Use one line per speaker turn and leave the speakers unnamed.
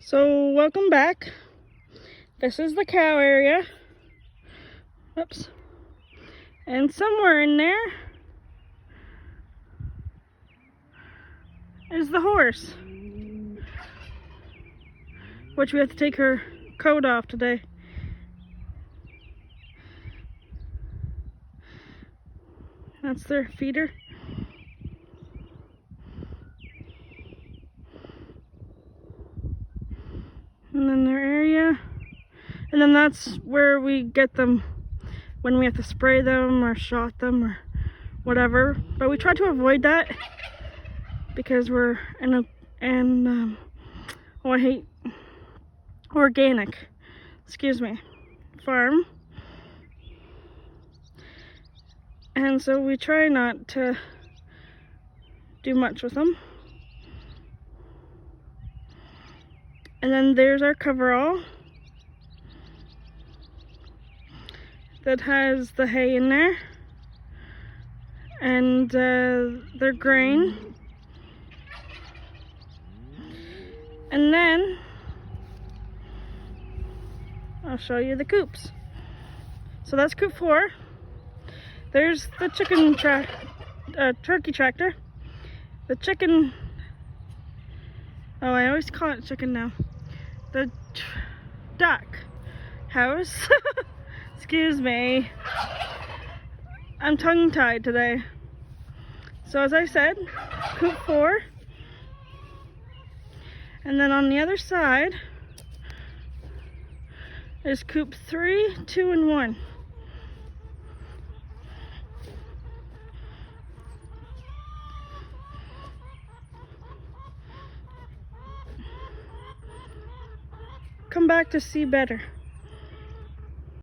So welcome back. This is the cow area. Oops. And somewhere in there is the horse, which we have to take her coat off today. That's their feeder. And then their area. And then that's where we get them when we have to spray them or shot them or whatever. But we try to avoid that because we're in I hate organic, farm. And so we try not to do much with them. And then there's our coverall that has the hay in there and their grain. And then I'll show you the coops. So that's coop 4. There's the turkey tractor. The chicken, I always call it chicken now. The duck house. Excuse me. I'm tongue-tied today. So as I said, coop 4. And then on the other side is coop 3, 2, and 1. Come back to see better.